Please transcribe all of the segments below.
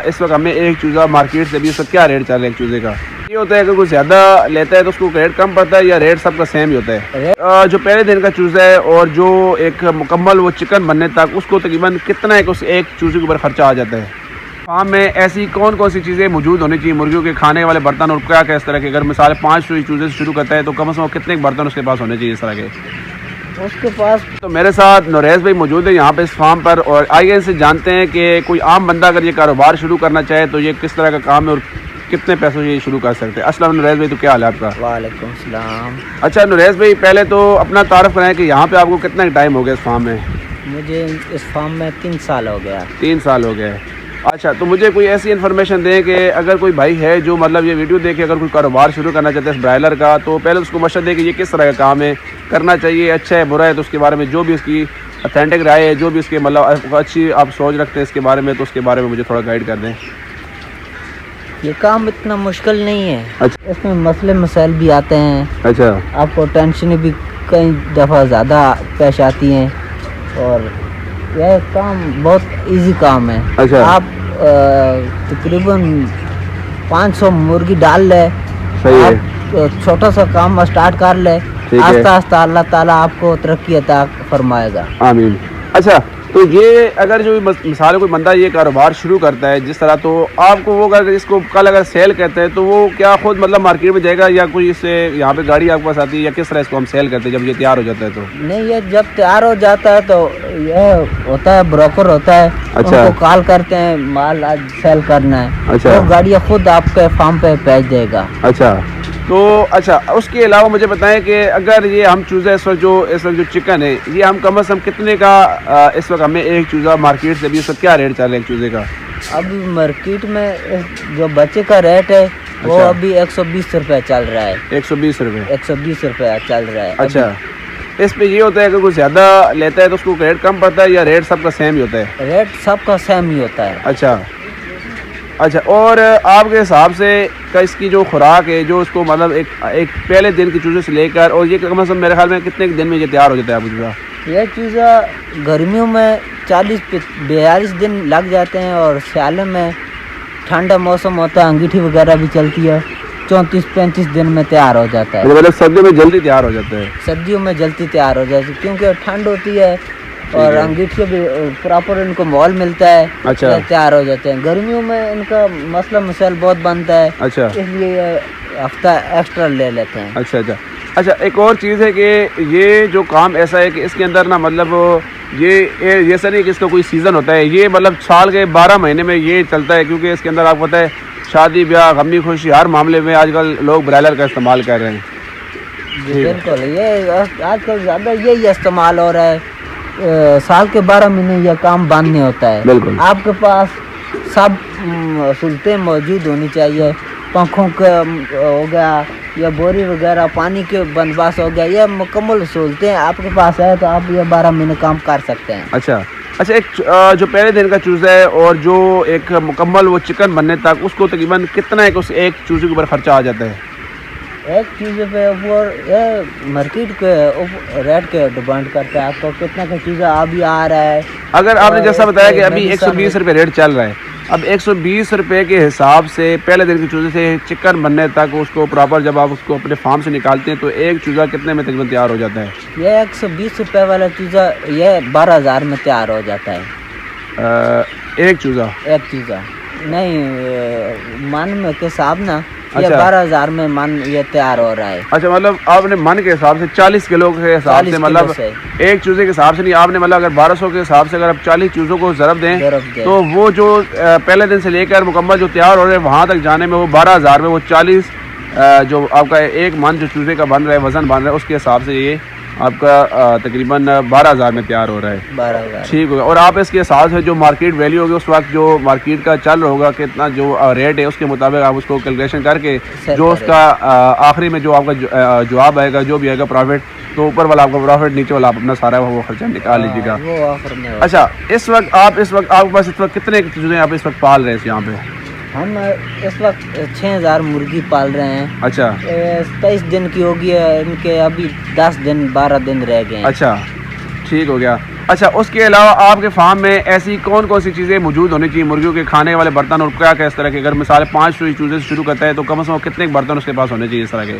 इस वक्त हमें एक चूज़ा मार्केट से भी उस वक्त क्या रेट चल रहा है एक चूज़े का? ये होता है कि कुछ ज़्यादा लेता है तो उसको रेट कम पड़ता है या रेट सबका सेम ही होता है? जो पहले दिन का चूज़ा है और जो एक मुकम्मल वो चिकन बनने तक उसको तकरीबन कितना एक चूज़े के ऊपर खर्चा आ जाता है? फार्म में ऐसी कौन कौन सी चीज़ें मौजूद होनी चाहिए मुर्गियों के खाने वाले बर्तन और क्या क्या इस तरह के? अगर मिसाल 5 चूज़े से शुरू करता है तो कम से कम कितने बर्तन उसके पास होने चाहिए इस तरह के उसके पास? तो मेरे साथ नरेश भाई मौजूद है यहाँ पे इस फार्म पर, और आइए इनसे जानते हैं कि कोई आम बंदा अगर ये कारोबार शुरू करना चाहे तो ये किस तरह का काम है और कितने पैसों से ये शुरू कर सकते हैं। अस्सलाम नरेश भाई, तो क्या हाल है आपका? वालेकुम सलाम। अच्छा नरेश भाई, पहले तो अपना तारुफ कराएं कि यहाँ पे आपको कितना टाइम हो गया इस फार्म में? मुझे इस फार्म में 3 साल हो गया। 3 साल हो गए। अच्छा, तो मुझे कोई ऐसी इन्फॉर्मेशन दें कि अगर कोई भाई है जो मतलब ये वीडियो देख के अगर कोई कारोबार शुरू करना चाहता है इस ब्रायलर का, तो पहले उसको मशवरा दें कि ये किस तरह का काम है, करना चाहिए, अच्छा है बुरा है, तो उसके बारे में जो भी उसकी अथेंटिक राय है, जो भी उसके मतलब अच्छी आप सोच रखते हैं इसके बारे में, तो उसके बारे में मुझे थोड़ा गाइड कर दें। ये काम इतना मुश्किल नहीं है। अच्छा। इसमें मसले मसाइल भी आते हैं। अच्छा। आपको टेंशन भी कई दफ़ा ज़्यादा पेश आती हैं और यह काम बहुत इजी काम है। अच्छा। आप तकरीबन 500 मुर्गी डाल ले, सही है। आप छोटा सा काम स्टार्ट कर ले, आस्ता आस्ता अल्लाह ताला आपको तरक्की अता फरमाएगा। आमीन। अच्छा, तो ये अगर जो मिसाल कोई बंदा ये कारोबार शुरू करता है जिस तरह, तो आपको वो अगर इसको कल अगर सेल करते हैं तो वो क्या खुद मतलब मार्केट में जाएगा या कोई इससे यहाँ पे गाड़ी आपके पास आती है, या किस तरह इसको हम सेल करते हैं जब ये तैयार हो जाता है? तो नहीं, ये जब तैयार हो जाता है तो यह होता है, ब्रोकर होता है। अच्छा। उनको कॉल करते हैं माल आज सेल करना है। अच्छा। तो गाड़ियाँ खुद आपके फार्म पे भेज देगा। अच्छा, तो अच्छा उसके अलावा मुझे बताएं कि अगर ये हम चूज़ा इस वक्त जो चिकन है ये हम कम से कम कितने का इस वक्त हमें एक चूज़ा मार्केट से भी उस वक्त क्या रेट चल रहा है एक चूज़े का? अभी मार्केट में जो बच्चे का रेट है वो अच्छा। अभी 120 रुपये चल रहा है। 120 रुपये? 120 रुपये चल रहा है। अच्छा, इस पे ये होता है कि कुछ ज़्यादा लेता है तो उसको रेट कम पड़ता है या रेट सबका सेम ही होता है? रेट सबका सेम ही होता है। अच्छा। अच्छा, और आपके हिसाब से का इसकी जो खुराक है, जो उसको मतलब एक पहले दिन की चूज़े से लेकर और ये कम से कम मेरे ख्याल में कितने दिन में ये तैयार हो जाता है चूज़ा? यह चूज़ा गर्मियों में 40-42 दिन लग जाते हैं और सियाले में ठंडा मौसम होता है, अंगीठी वगैरह भी चलती है, 34-35 दिन में तैयार हो जाता है। मतलब सर्दियों में जल्दी तैयार हो जाता है? सर्दियों में जल्दी तैयार हो जाती है क्योंकि ठंड होती है और अंगीठी भी प्रॉपर इनको मॉल मिलता है। अच्छा। तैयार हो जाते हैं। गर्मियों में इनका मसला मसाइल बहुत बनता है। अच्छा। इसलिए हफ्ता एक्स्ट्रा ले लेते हैं। अच्छा अच्छा अच्छा, एक और चीज़ है कि ये जो काम ऐसा है कि इसके अंदर ना मतलब ये ऐसा नहीं कि इसका कोई सीज़न होता है, ये मतलब साल के 12 महीने में ये चलता है, क्योंकि इसके अंदर आपको पता है शादी ब्याह गमी खुशी हर मामले में आजकल लोग ब्रायलर का इस्तेमाल कर रहे हैं। बिल्कुल, ये आजकल ज़्यादा यही इस्तेमाल हो रहा है। साल के 12 महीने यह काम बंद नहीं होता है। बिल्कुल। आपके पास सब सहूलतें मौजूद होनी चाहिए। पंखों का हो गया या बोरी वगैरह, पानी के बंदोबस्त हो गया, यह मुकम्मल सहूलतें आपके पास है तो आप ये 12 महीने काम कर सकते हैं। अच्छा अच्छा, एक जो पहले दिन का चूज़ा है और जो एक मुकम्मल वो चिकन बनने तक उसको तकरीबन कितना एक चूज़े के ऊपर खर्चा आ जाता है? एक चीज़ पे ऊपर ये मार्केट के रेट के डिपेंड करता है आपको कितना का चीज़ा अभी आ रहा है। अगर आपने जैसा बताया कि अभी 120 रुपये रेट चल रहा है, अब 120 रुपये के हिसाब से पहले दिन के चूज़े से चिकन बनने तक उसको प्रॉपर जब आप उसको अपने फार्म से निकालते हैं तो एक चूज़ा कितने में तकरीबन तैयार हो जाता है? ये 120 रुपये वाला चूज़ा ये 12,000 में तैयार हो जाता है। एक चूज़ा नहीं, मन में के हिसाब ना ये अच्छा। 12,000 में मन ये तैयार हो रहा है। अच्छा, मतलब आपने मन के हिसाब से 40 किलो के हिसाब से, मतलब एक चूज़े के हिसाब से नहीं, आपने मतलब अगर 1200 के हिसाब से अगर आप 40 चूज़ों को ज़रब दें तो वो जो पहले दिन से लेकर मुकम्मल जो तैयार हो रहे हैं वहाँ तक जाने में वो 12,000 में वो 40 जो आपका एक मन जो चूज़े का बन रहा है, वज़न बन रहा है, उसके हिसाब से ये आपका तकरीबन 12,000 में तैयार हो रहा है। 12,000 ठीक होगा। और आप इसके साथ है जो मार्केट वैल्यू होगी उस वक्त जो मार्केट का चल रहा होगा कितना जो रेट है उसके मुताबिक आप उसको कैलकुलेशन करके जो उसका आखिरी में जो आपका जवाब आएगा, जो भी आएगा प्रॉफिट, तो ऊपर वाला आपका प्रॉफिट, नीचे वाला आप अपना सारा वो खर्चा निकाल लीजिएगा। अच्छा, इस वक्त आपके पास इस वक्त कितने चीज़ें आप इस वक्त पाल रहे हैं यहाँ पे? हम इस वक्त 6,000 मुर्गी पाल रहे हैं। अच्छा। 23 दिन की होगी है, इनके अभी 10 दिन 12 दिन रह गए हैं। अच्छा, ठीक हो गया। अच्छा, उसके अलावा आपके फार्म में ऐसी कौन कौन सी चीज़ें मौजूद होनी चाहिए मुर्गियों के खाने वाले बर्तन, और क्या क्या इस तरह के? अगर मिसाल 5 चूज़े से शुरू करता है तो कम से कम कितने बर्तन उसके पास होने चाहिए इस तरह के?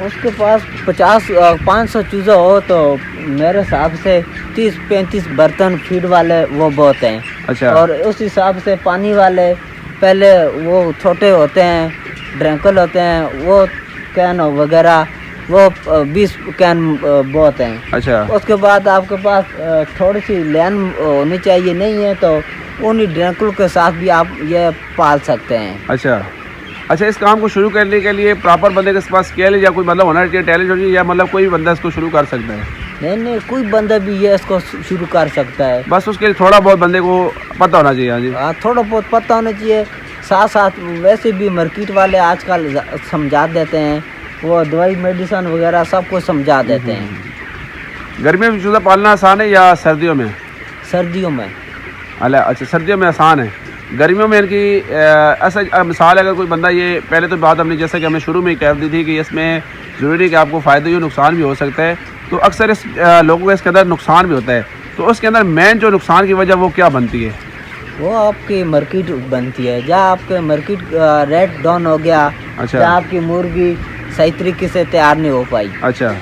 उसके पास 500 चूज़ा हो तो मेरे हिसाब से 30-35 बर्तन फीड वाले वो बहुत हैं। अच्छा। और उस हिसाब से पानी वाले पहले वो छोटे होते हैं, ड्रिंकल होते हैं, वो कैन वगैरह वो 20 कैन बहुत हैं। अच्छा। उसके बाद आपके पास थोड़ी सी लैन होनी चाहिए, नहीं है तो उन्हीं ड्रिंकल के साथ भी आप ये पाल सकते हैं। अच्छा। अच्छा, इस काम को शुरू करने के लिए प्रॉपर बंदे के पास स्किल या कोई मतलब होना चाहिए, टैलेंट होना चाहिए, या मतलब कोई भी बंदा इसको शुरू कर सकता है? नहीं, कोई बंदा भी ये इसको शुरू कर सकता है, बस उसके लिए थोड़ा बहुत बंदे को पता होना चाहिए। हाँ जी। हाँ, थोड़ा बहुत पता होना चाहिए। साथ साथ वैसे भी मार्केट वाले आजकल समझा देते हैं, वो दवाई मेडिसिन वगैरह सब कुछ समझा देते हैं। गर्मियों में चूज़ा पालना आसान है या सर्दियों में? सर्दियों में। अच्छा, सर्दियों में आसान है। गर्मियों में इनकी ऐसा मिसाल है, अगर कोई बंदा ये पहले तो बात हमने जैसे कि हमने शुरू में ही कह दी थी कि इसमें ज़रूरी है कि आपको फ़ायदे और नुकसान भी हो सकता है, तो अक्सर इस लोगों का इसके अंदर नुकसान भी होता है, तो उसके अंदर मेन जो नुकसान की वजह वो क्या बनती है? वो आपकी मार्केट बनती है, जहाँ आपके मार्केट रेट डाउन हो गया, अच्छा। जहाँ आपकी मुर्गी सही तरीके से तैयार नहीं हो पाई, अच्छा।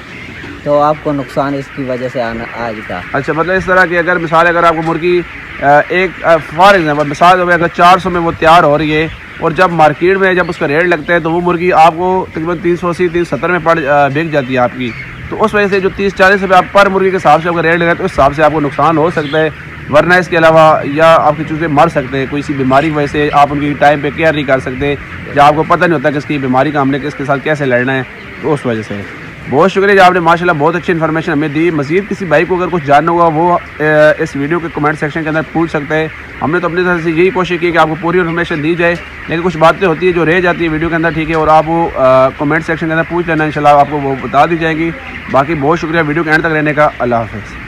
तो आपको नुकसान इसकी वजह से आना आज का। अच्छा, मतलब इस तरह की अगर मिसाल अगर आपको मुर्गी एक फॉर एग्जाम्पल मिसाल हो गया, अगर 400 में वो तैयार हो रही है और जब मार्केट में जब उसका रेट लगता है तो वो मुर्गी आपको तकरीबन 380-370 में बिक जाती है आपकी, तो उस वजह से जो 30-40 रुपये आप पर मुर्गी के हिसाब से अगर रेट लगा तो उस हिसाब से आपको नुकसान हो सकता है। वरना इसके अलावा या आपके चूज़े मर सकते हैं, कोई सी बीमारी की वजह से आप उनकी टाइम पे केयर नहीं कर सकते, या आपको पता नहीं होता किसकी बीमारी का हमने किसके साथ कैसे लड़ना है, तो उस वजह से। बहुत शुक्रिया जी, आपने माशाल्लाह बहुत अच्छी इन्फॉर्मेशन हमें दी। मज़ीद किसी भाई को अगर कुछ जानना होगा वो इस वीडियो के कमेंट सेक्शन के अंदर पूछ सकते हैं। हमने तो अपनी तरफ से यही कोशिश की कि आपको पूरी इन्फॉर्मेशन दी जाए, लेकिन कुछ बातें होती है जो रह जाती है वीडियो के अंदर, ठीक है, और आप वो कमेंट सेक्शन के अंदर पूछ लेना, इंशाल्लाह आपको वो बता दी जाएगी। बाकी बहुत शुक्रिया वीडियो के एंड तक रहने का। अल्लाह हाफ़िज़।